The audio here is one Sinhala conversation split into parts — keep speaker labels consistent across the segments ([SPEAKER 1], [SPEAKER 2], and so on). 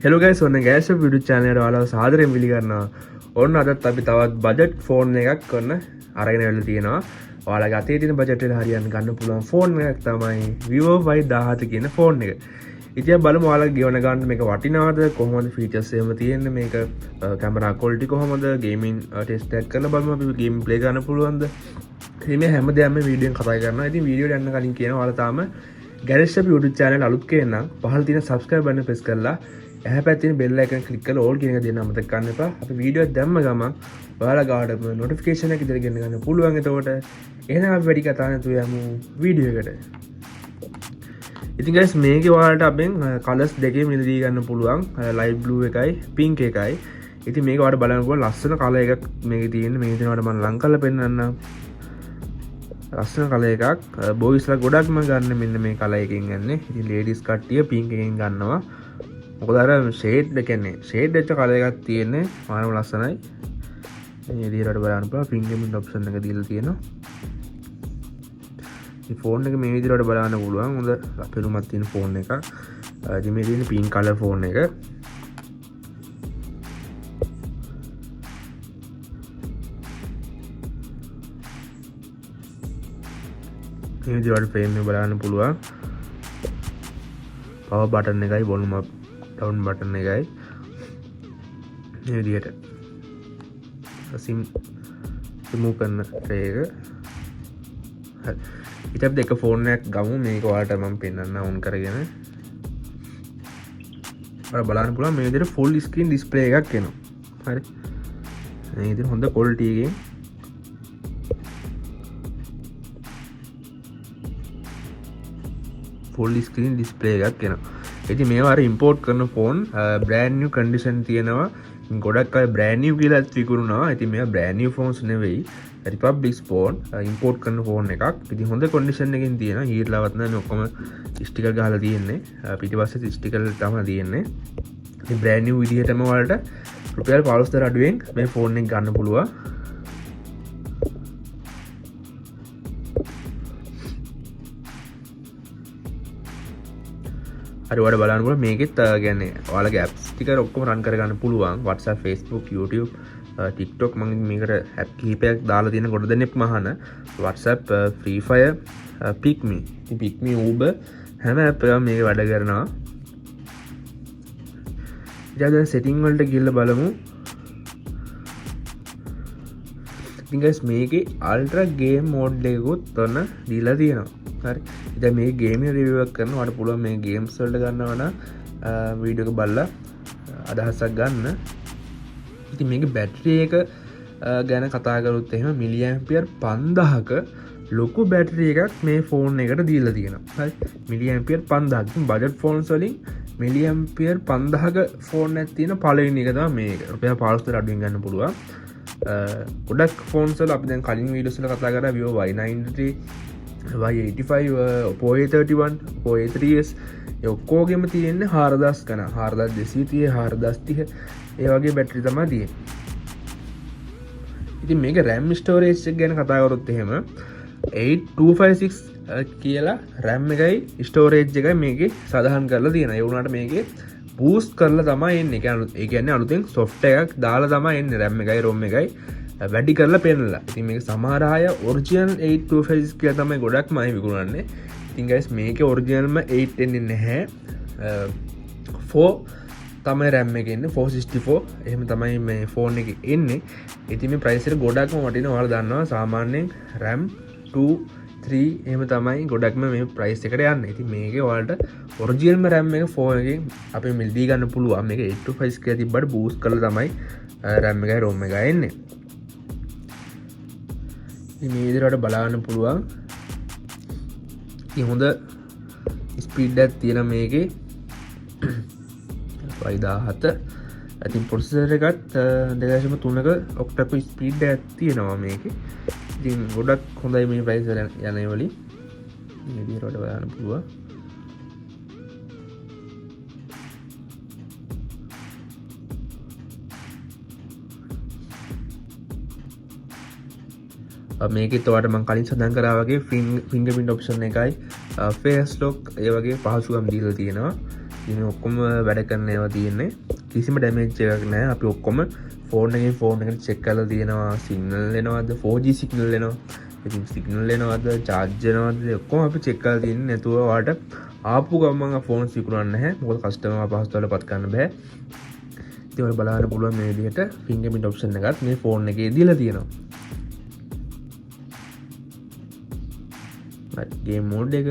[SPEAKER 1] හෙලෝ ගයිස් ඔන්න ගෑස් ඔෆ් YouTube channel එකට ඔයාලව සාදරයෙන් පිළිගන්නවා. ඔන්න අදත් අපි තවත් බජට් ෆෝන් එකක් කරන අරගෙන වෙලා තියෙනවා. ඔයාලගේ අතේ තියෙන බජට් එක හරියන්න ගන්න පුළුවන් ෆෝන් එකක් තමයි Vivo Y17 කියන ෆෝන් එක. ඉතින් බලමු ඔයාලගේ ගෙවන ගන්න මේක වටිනවද, කොහොමද ෆීචර්ස් එහෙම තියෙන්නේ, මේක කැමරා ක්වොලිටි කොහොමද, ගේමින් ටෙස්ට් එකක් කරලා බලමු අපි ගේම් ප්ලේ කරන්න පුළුවන්ද. ඉතින් මේ හැමදේම මේ වීඩියෝෙන් කතා කරනවා. ඉතින් වීඩියෝට යන්න කලින් කියනවා ඔයාලා තාම ගෑස් ඔෆ් YouTube channel අලුත් කෙනෙක් නම් පහළ තියෙන subscribe button press කරලා එහ පැත්තේ බෙල් අයිකන් ක්ලික් කරලා all කියන එක දෙන්න අමතක කරන්න එපා. අපි වීඩියෝ දැම්ම ගමන් ඔයාලා ගාවට නොටිෆිකේෂන් එක ඉදිරියට ගෙන්න ගන්න පුළුවන්. එතකොට එහෙනම් අපි වැඩි කතා නැතුව යමු වීඩියෝ එකට. ඉතින් guys මේකේ ඔයාලට අපෙන් කලර්ස් දෙකේ මිලදී ගන්න පුළුවන්. ලයිට් බ්ලූ එකයි පින්ක් එකයි. ඉතින් මේක ඔයාලට බලන්න පුළුවන් ලස්සන කලර් එකක් මේකේ තියෙන්නේ. මේක දිනවට මම ලං කරලා පෙන්නන්නම්. ලස්සන කලර් එකක්. බොයිස්ලා ගොඩක්ම ගන්න මෙන්න මේ කලර් එකෙන් ගන්න. ඉතින් ලේඩිස් කට්ටිය පින්ක් එකෙන් ගන්නවා. මොකද අර ෂේඩ් එකනේ ෂේඩ් වෙච්ච කලර් එකක් තියෙන්නේ මානව ලස්සනයි. මේ විදිහට බලන්න පුළුවන් ෆින්ගර්ප්‍රින්ට් ඔප්ෂන් එක දීලා තියෙනවා. මේ ෆෝන් එක මේ විදිහට බලන්න පුළුවන්. හොඳ අපිරුමක් තියෙන ෆෝන් එකක්. ඉතින් මේ තියෙන පින්ක් කලර් ෆෝන් එක. මේ විදිහට ෆ්‍රේම් එක බලන්න පුළුවන්. පවර් බටන් එකයි වොලියුම් අප් ඩවුන් බටන් එකයි මේ විදිහට සිම් remove කරන එක. හරි. ඊට අපි දෙක ෆෝන් එකක් ගමු. මේක ඔයාලට මම පෙන්නන්න ඔන් කරගෙන. ඔයාලා බලන්න පුළුවන් මේ විදිහට full screen display එකක් එනවා. හරි. මේ විදිහට හොඳ quality එකකින් full screen display එකක් එනවා. ඉතින් මේවා ඉම්පෝර්ට් කරන ෆෝන් බ්‍රෑන්ඩ් නිව් කන්ඩිෂන් තියෙනවා. ගොඩක් අය බ්‍රෑන්ඩ් නිව් කියලා විකුණනවා. ඉතින් මේවා බ්‍රෑන්ඩ් නිව් ෆෝන්ස් නෙවෙයි. රිපබ්ලික් ෆෝන් ඉම්පෝර්ට් කරන ෆෝන් එකක්. ඉතින් හොඳ කන්ඩිෂන් එකකින් තියෙනවා. හීට්ලාවත් නැහැ. මේ ඔක්කොම ස්ටිකර් ගහලා තියෙන්නේ. පිටිපස්සේ ස්ටිකර් තමයි තියෙන්නේ. ඉතින් බ්‍රෑන්ඩ් නිව් විදිහටම වලට රුපියල් 15000 අඩුවෙන් මේ ෆෝන් එක ගන්න පුළුවන්. හරි ඔයාලට බලන්න පුළුවන් මේකෙත් කියන්නේ ඔයාලගේ apps ටික ඔක්කොම run කරගන්න පුළුවන්. WhatsApp, Facebook, YouTube, TikTok මම මේකට app කිහිපයක් දාලා තියෙන කොට දෙනෙක්ම අහන WhatsApp, Free Fire, Pikmi. ඉතින් Pikmi, Uber හැම app එකම මේක වැඩ කරනවා. දැන් setting වලට ගිහලා බලමු. ඉතින් guys මේකේ ultra game mode එකකුත් ඔන්න දීලා තියෙනවා. හරි. ඉතින් මේ ගේම් එක රිවිව් එකක් කරනවා. ඔයාලට පුළුවන් මේ ගේම්ස් වලට ගන්නවා නම් වීඩියෝ එක බලලා අදහසක් ගන්න. ඉතින් මේකේ බැටරි එක ගැන කතා කරොත් එහෙම මිලි ඇම්පියර් 5000ක ලොකු බැටරි එකක් මේ ෆෝන් එකට දීලා තියෙනවා. හරි. මිලි ඇම්පියර් 5000ක්. ඉතින් බජට් ෆෝන්ස් වලින් මිලි ඇම්පියර් 5000ක ෆෝන් එකක් තියෙන පළවෙනි එක තමයි මේක. රුපියල් 15000 අඩුවෙන් ගන්න පුළුවන්. ගොඩක් ෆෝන්ස් වල අපි දැන් කලින් වීඩියෝස් වල කතා කරා Vivo Y90, Y85, Oppo A31, Oppo A3s ඔක්කොගෙම තියෙන්නේ 4000 ගණන්. 4230, 4030 ඒ වගේ බැටරි තමයි තියෙන්නේ. ඉතින් මේක RAM storage එක ගැන කතා කරොත් එහෙම 8256 කියලා RAM එකයි storage එකයි මේකේ සඳහන් කරලා තියෙනවා. ඒ වුණාට මේකේ boost කරලා තමයි එන්නේ. ඒ කියන්නේ අලුතෙන් software එකක් දාලා තමයි එන්නේ. RAM එකයි ROM එකයි වැඩි කරලා පෙන්නලා. ඉතින් මේක සමහර අය ඔරිජිනල් 8256 කියලා තමයි ගොඩක්ම අය විකුණන්නේ. ඉතින් guys මේකේ ඔරිජිනල්ම 8 එන්නේ නැහැ. 4 තමයි RAM එකේ එන්නේ. 464 එහෙම තමයි මේ ෆෝන් එකේ එන්නේ. ඉතින් මේ price එක ගොඩක්ම වටිනවා. ඔයාලා දන්නවා සාමාන්‍යයෙන් RAM 2 3 එහෙම තමයි ගොඩක්ම මේ price එකට යන්නේ. ඉතින් මේකේ ඔයාලට ඔරිජිනල්ම RAM එක ෆෝන් එකෙන් අපි මිලදී ගන්න පුළුවන්. මේක 825 කියලා තිබ්බට boost කරලා තමයි RAM එකයි ROM එකයි එන්නේ. මේ විදිහට බලන්න පුළුවන්. ඉතින් හොඳ ස්පීඩ් එකක් තියෙන මේකේ Y17. ඉතින් ප්‍රොසෙසර් එකත් 2.3ක ඔක්ටා ස්පීඩ් එකක් තියෙනවා මේකේ. ඉතින් ගොඩක් හොඳයි මේ ප්‍රයිස් වල යන ඒවලින්. මේ විදිහට බලන්න පුළුවන්. මේකෙත් ඔයාලට මම කලින් සඳහන් කරා වගේ ෆින්ගර්ප්‍රින්ට් ඔප්ෂන් එකයි ෆේස් ලොක් ඒ වගේ පහසුකම් දීලා තියෙනවා. ඉතින් ඔක්කොම වැඩ කරන ඒවා තියෙන්නේ. කිසිම ඩැමේජ් එකක් නැහැ. අපි ඔක්කොම ෆෝන් එකෙන් ෆෝන් එකට චෙක් කරලා තියෙනවා. සිග්නල් එනවද? 4G සිග්නල් එනවා. ඉතින් සිග්නල් එනවද? චාර්ජ් එනවද? ඔක්කොම අපි චෙක් කරලා තියෙන්නේ. නැතුව ඔයාලට ආපු ගමන් ෆෝන් සිකුරන්නේ නැහැ. මොකද කස්ටමර් අපහසුතාවයට පත් කරන්න බෑ. ඉතින් ඔය බලන්න පුළුවන් මේ විදිහට ෆින්ගර්ප්‍රින්ට් ඔප්ෂන් එකත් මේ ෆෝන් එකේ දීලා තියෙනවා. ගේම් මෝඩ් එක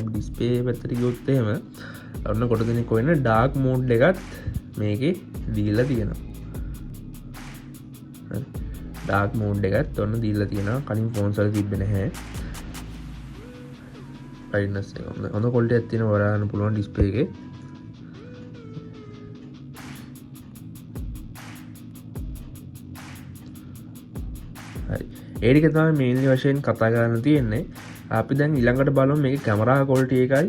[SPEAKER 1] ඩිස්පේ පැත්තට ගියොත් එහෙම ඔන්න කොට දෙනෙක් වෙන ඩාර්ක් මෝඩ් එකත් මේකේ දීලා තියෙනවා. ඩාර්ක් මෝඩ් එකත් ඔන්න දීලා තියෙනවා. කලින් ෆෝන්ස් වල තිබ්බේ නැහැ. brightness එක හොඳ quality එකක් තියෙනවා බලන්න පුළුවන් ඩිස්ප්ලේ එකේ. හරි. ඒ ටික තමයි මේන්ලි වශයෙන් කතා කරන්න තියෙන්නේ. අපි දැන් ඊළඟට බලමු මේකේ කැමරා quality එකයි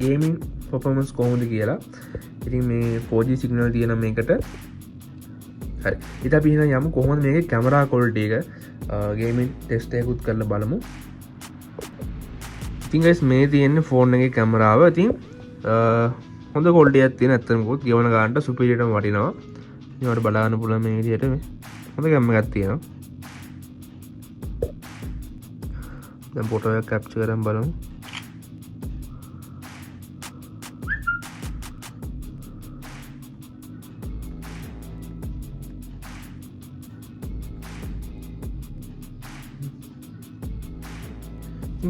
[SPEAKER 1] ගේමින් performance කොහොමද කියලා. ඉතින් මේ 4G signal තියෙන මේකට හරි. ඉතින් අපි එහෙනම් යමු කොහොමද මේකේ කැමරා quality එක ගේමින් ටෙස්ට් එකකුත් කරලා බලමු. ඉතින් guys මේ තියෙන්නේ ෆෝන් එකේ කැමරාව. ඉතින් හොඳ quality එකක් තියෙන ඇත්තටම කොත් ගෙවන ගන්නට superior එකම වටිනවා. ඉතින් ඔයාලට බලන්න පුළුවන් මේ විදිහට හොඳ කැමරා එකක් තියෙනවා. දැන් ෆොටෝ එක කැප්චර් කරන් බලමු.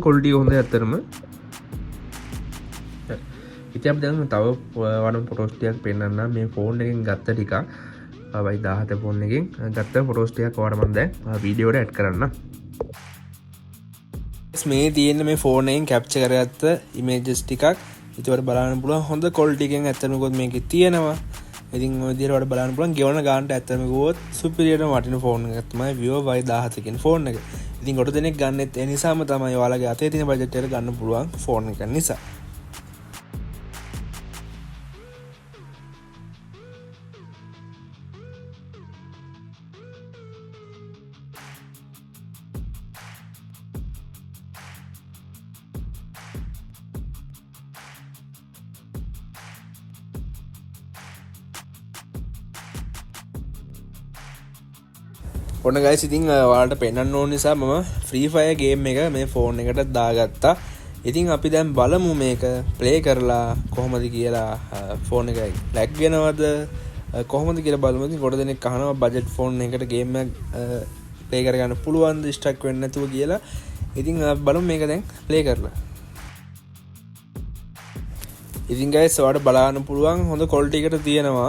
[SPEAKER 1] quality හොඳයි ඇත්තටම. ඉතින් අපි දැන් තව වඩා ෆොටෝස් ටිකක් පෙන්නන්න මේ ෆෝන් එකෙන් ගත්ත ටික වයි 17 ෆෝන් එකෙන් ගත්ත ෆොටෝස් ටිකක් ඔයාලට මම දැන් වීඩියෝ එකට ඇඩ් කරන්න. මේ තියෙන මේ ෆෝන් එකෙන් කැප්චර් කරගත්ත ඉමේජස් ටිකක් ඉතින් බලන්න පුළුවන් හොඳ quality එකෙන් ඇත්තටම කොහොමද මේකේ තියෙනවා. ඉතින් ඔය විදිහට ඔයාලට බලන්න පුළුවන් ගෙවන ගන්නට ඇත්තටම ගියොත් superior වටින ෆෝන් එකක් තමයි Vivo Y17 කියන ෆෝන් එක. ඉතින් කොට දෙනෙක් ගන්නෙත් ඒ නිසාම තමයි ඔයාලගේ අතේ තියෙන බජට් එකට ගන්න පුළුවන් ෆෝන් එකක් නිසා. ඔන්න ගයිස් ඉතින් ඔයාලට පෙන්වන්න ඕන නිසා මම Free Fire game එක මේ ෆෝන් එකට දාගත්තා. ඉතින් අපි දැන් බලමු මේක ප්ලේ කරලා කොහොමද කියලා ෆෝන් එක ලැග් වෙනවද කොහොමද කියලා බලමු. ඉතින් කොට දෙනෙක් අහනවා බජට් ෆෝන් එකකට ගේම් එකක් ප්ලේ කරගන්න පුළුවන්ද ස්ටක් වෙන්නේ නැතුව කියලා. ඉතින් බලමු මේක දැන් ප්ලේ කරලා. ඉතින් guys ඔයාලට බලන්න පුළුවන් හොඳ quality එකට තියෙනවා.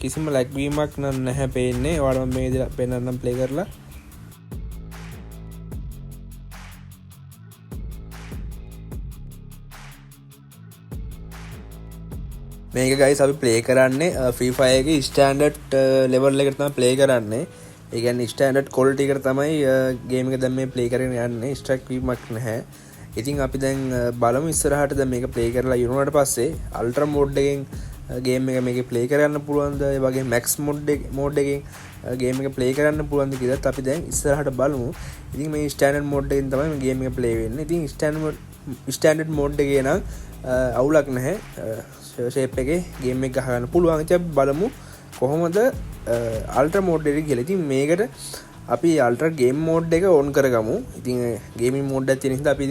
[SPEAKER 1] කිසිම ලැග් වීමක් නැහැ පේන්නේ. ඔයාලට මම මේ විදිහට පෙන්නන්නම් ප්ලේ කරලා. මේක guys අපි ප්ලේ කරන්නේ Free Fire එකේ ස්ටෑන්ඩඩ් ලෙවල් එකට තමයි ප්ලේ කරන්නේ. ඒ කියන්නේ ස්ටෑන්ඩඩ් quality එකට තමයි ගේම් එක දැන් මේ ප්ලේ කරගෙන යන්නේ. ස්ට්‍රයික් වීමක් නැහැ. ඉතින් අපි දැන් බලමු ඉස්සරහට දැන් මේක ප්ලේ කරලා ඉවරනට පස්සේ අල්ට්‍රා මෝඩ් එකෙන් ගේම් එක මේකේ ප්ලේ කරන්න පුළුවන්ද ඒ වගේ මැක්ස් මෝඩ් එකෙන් ගේම් එක ප්ලේ කරන්න පුළුවන්ද කියලා අපි දැන් ඉස්සරහට බලමු. ඉතින් මේ ස්ටෑන්ඩඩ් මෝඩ් එකෙන් තමයි මේ ගේම් එක ප්ලේ වෙන්නේ. ඉතින් ස්ටෑන්ඩඩ් මෝඩ් එකේ නම් අවුලක් නැහැ. ෂේප් එකේ ගේම් එක ගහ ගන්න පුළුවන්. ඉතින් අපි බලමු කොහොමද අල්ට්‍රා මෝඩ් එකේ කියලා. ඉතින් මේකට අපි අල්ට්‍රා ගේම් මෝඩ් එක ඔන් කරගමු. ඉතින් ගේමින් මෝඩ් එකක් තියෙන හින්දා අපි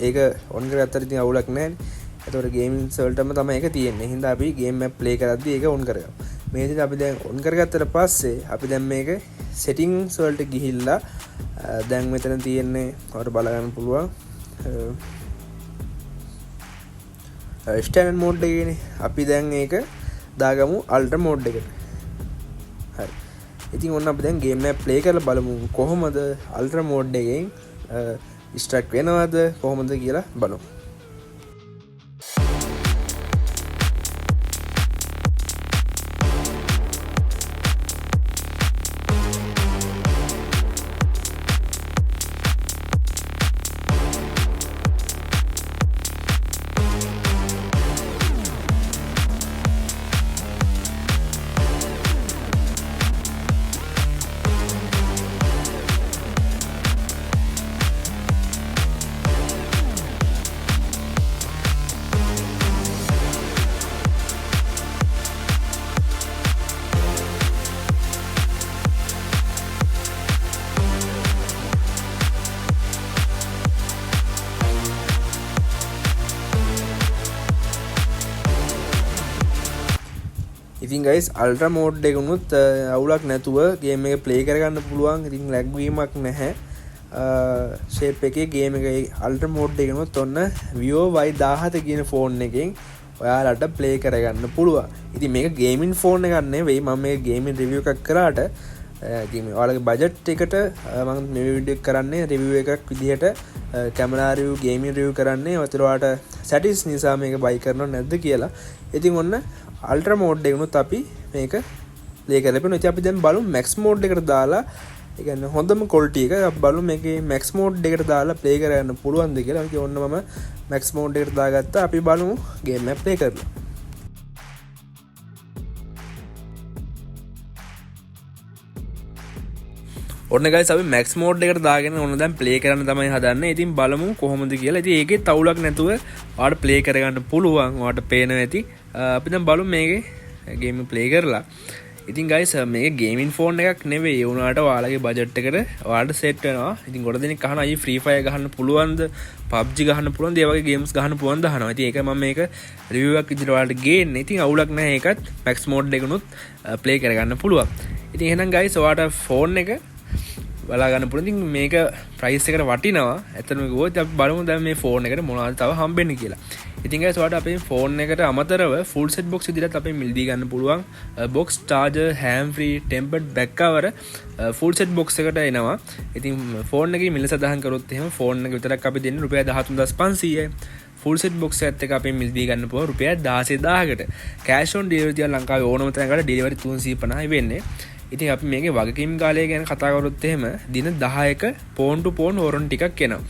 [SPEAKER 1] ඒක ඔන් කරගත්තට ඉතින් අවුලක් නැහැ. ඒතකොට ගේමින් වලටම තමයි ඒක තියෙන්නේ. හින්දා අපි ගේම් එකක් ප්ලේ කරද්දී ඒක ඔන් කරගමු. මේ විදිහට අපි දැන් ඔන් කරගත්තට පස්සේ අපි දැන් මේක සෙටින්ග්ස් වලට ගිහිල්ලා දැන් මෙතන තියෙන්නේ ඔයාලට බල ගන්න පුළුවන් ස්ටෑන්ඩඩ් මෝඩ් එකේනේ. අපි දැන් ඒක දාගමු අල්ට්‍රා මෝඩ් එකට. හරි. ඉතින් ඔන්න අපි දැන් ගේම් එක ප්ලේ කරලා බලමු කොහොමද අල්ට්‍රා මෝඩ් එකෙන් ස්ට්‍රක් වෙනවද කොහොමද කියලා බලමු. ඉතින් ගයිස් අල්ට්‍රා මෝඩ් එක උනුත් අවුලක් නැතුව ගේම් එක ප්ලේ කරගන්න පුළුවන්. ඉතින් ලැග් වීමක් නැහැ. ෂේප් එකේ ගේම් එකේ අල්ට්‍රා මෝඩ් එක උනුත් ඔන්න Vivo Y17 කියන ෆෝන් එකෙන් ඔයාලට ප්ලේ කරගන්න පුළුවන්. ඉතින් මේක ගේමින් ෆෝන් එකක් නෙවෙයි. මම මේ ගේමින් රිවිව් එකක් කරාට ඉතින් ඔයාලගේ බජට් එකට මම මේ වීඩියෝ එක කරන්නේ රිවිව් එකක් විදිහට කැමරා රිවිව් ගේමින් රිවිව් කරන්නේ ඔයාලට සැටිස් නිසා මේක බයි කරනව නැද්ද කියලා. ඉතින් ඔන්න අල්ට්‍රා මෝඩ් එක උනුත් අපි මේක ප්ලේ කරලා බලමු. ඉතින් අපි දැන් බලමු මැක්ස් මෝඩ් එකට දාලා ඒ කියන්නේ හොඳම ක්වොලිටි එක අපි බලමු මේකේ මැක්ස් මෝඩ් එකට දාලා ප්ලේ කරන්න පුළුවන්ද කියලා. ඉතින් ඔන්න මම මැක්ස් මෝඩ් එකට දාගත්තා. අපි බලමු ගේම් එක ප්ලේ කරලා. ඔන්න ගයිස් අපි මැක්ස් මෝඩ් එකට දාගෙන ඔන්න දැන් ප්ලේ කරන්න තමයි හදන්නේ. ඉතින් බලමු කොහොමද කියලා. ඉතින් ඒකේ තවුලක් නැතුව ඔයාලට ප්ලේ කරගන්න පුළුවන්. ඔයාලට පේනවා ඇති. අපි දැන් බලමු මේකේ ගේම් එක ප්ලේ කරලා. ඉතින් ගයිස් මේක ගේමින් ෆෝන් එකක් නෙවෙයි. ඒ වුණාට ඔයාලගේ බජට් එකට ඔයාලට සෙට් වෙනවා. ඉතින් ගොඩ දෙනෙක් අහනවා අයියේ ෆ්‍රී ෆයර් ගහන්න පුළුවන්ද? PUBG ගහන්න පුළුවන්ද? ඒ වගේ ගේම්ස් ගහන්න පුළුවන්ද අහනවා. ඉතින් ඒක මම මේක රිවිව් එකක් විදිහට ඔයාලට ගේන්නේ. ඉතින් අවුලක් නැහැ ඒකත්. මැක්ස් මෝඩ් එකනොත් ප්ලේ කරගන්න පුළුවන්. ඉතින් එහෙනම් ගයිස් ඔයාලට ෆෝන් එක බලා ගන්න පුළුවන්. ඉතින් මේක ප්‍රයිස් එකට වටිනවා. ඇත්තටම කිව්වොත් අපි බලමු දැන් මේ ෆෝන් එකට මොනවද තව හම්බෙන්නේ කියලා. ඉතින් guys ඔයාලට අපේ ෆෝන් එකට අමතරව ෆුල් සෙට් බොක්ස් විදිහට අපේ මිලදී ගන්න පුළුවන්. Box charger, ham free, tempered back cover full set box එකට එනවා. ඉතින් ෆෝන් එකේ මිල සඳහන් කරොත් එහෙම ෆෝන් එක විතරක් අපි දෙන්නේ රුපියල් 13500යි. ෆුල් සෙට් බොක්ස් එකත් එක්ක අපි මිලදී ගන්න පුළුවන් රුපියල් 16000කට. කෑෂ් ඔන් ඩෙලිවරි තියලා ලංකාවේ ඕනම තැනකට ඩෙලිවරි 350යි වෙන්නේ. ඉතින් අපි මේකේ වගකීම් කාලය ගැන කතා කරොත් එහෙම දින 10ක ෆෝන් ටු ෆෝන් වොරන්ටි එකක් එනවා.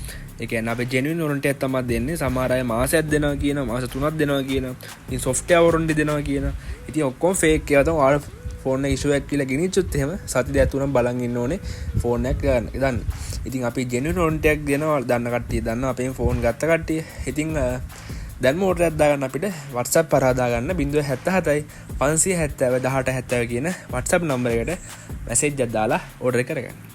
[SPEAKER 1] ඒ කියන්නේ අපි ජෙනුයින් වොරන්ටි එකක් තමයි දෙන්නේ. සමහර අය මාසයක් දෙනවා කියනවා, මාස 3ක් දෙනවා කියනවා. ඉතින් සොෆ්ට්වෙයාර් වොරන්ටි දෙනවා කියනවා. ඉතින් ඔක්කොම ෆේක් ඒවා තමයි ඔයාලා ෆෝන් එක ඉෂුව එකක් කියලා ගෙනිච්චොත් එහෙම සති දෙකක් තුනක් බලන් ඉන්න ඕනේ ෆෝන් එකක් ගන්න. ඉතින් අපි ජෙනුයින් වොරන්ටි එකක් දෙනවා දන්න කට්ටිය දන්නවා අපේ ෆෝන් ගත්ත කට්ටිය. ඉතින් දැන් මෝටර් එකක් දාගන්න අපිට WhatsApp හරහා දාගන්න 077යි 570 1870 කියන WhatsApp නම්බරයකට මැසේජ් එකක් දාලා ඕඩර් එක කරගන්න.